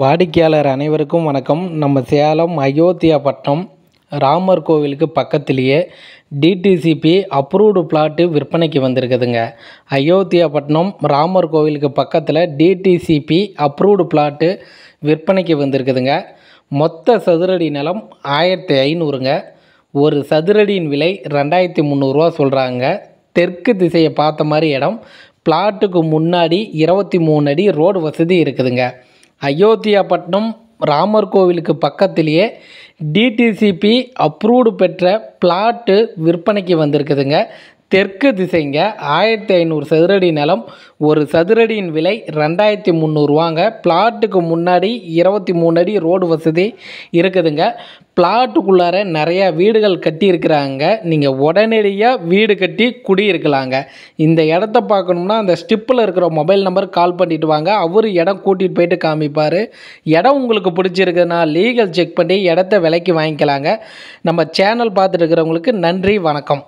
வாடிக்கையாளர் அனைவருக்கும் வணக்கம். நம்ம சேலம் அயோத்தியாபட்டினம் ராமர் கோவிலுக்கு பக்கத்திலேயே டிடிசிபி அப்ரூவ்டு பிளாட்டு விற்பனைக்கு வந்திருக்குதுங்க. அயோத்தியாபட்டினம் ராமர் கோவிலுக்கு பக்கத்தில் டிடிசிபி அப்ரூவ்டு பிளாட்டு விற்பனைக்கு வந்திருக்குதுங்க. மொத்த சதுரடி நிலம் 1500ங்க. ஒரு சதுரடியின் விலை 2300 சொல்கிறாங்க. தெற்கு திசையை பார்த்த மாதிரி இடம். பிளாட்டுக்கு முன்னாடி 23 அடி ரோடு வசதி இருக்குதுங்க. அயோத்தியாபட்டினம் ராமர் கோவிலுக்கு பக்கத்திலேயே டிடிசிபி அப்ரூவ்டு பெற்ற பிளாட்டு விற்பனைக்கு வந்திருக்குதுங்க. தெற்கு திசைங்க. 1500 சதுரடி நிலம். ஒரு சதுரடியின் விலை 2300 பிளாட்டுக்கு முன்னாடி 23 அடி ரோடு வசதி இருக்குதுங்க. பிளாட்டுக்குள்ளார நிறையா வீடுகள் கட்டியிருக்கிறாங்க. நீங்கள் உடனடியாக வீடு கட்டி குடியிருக்கலாங்க. இந்த இடத்த பார்க்கணும்னா அந்த ஸ்டிப்பில் இருக்கிற மொபைல் நம்பர் கால் பண்ணிட்டு வாங்க. அவர் இடம் கூட்டிகிட்டு போயிட்டு காமிப்பார். இடம் உங்களுக்கு பிடிச்சிருக்குதுன்னா லீகல் செக் பண்ணி இடத்த விலைக்கு வாங்கிக்கலாங்க. நம்ம சேனல் பார்த்துட்டு இருக்கிறவங்களுக்கு நன்றி, வணக்கம்.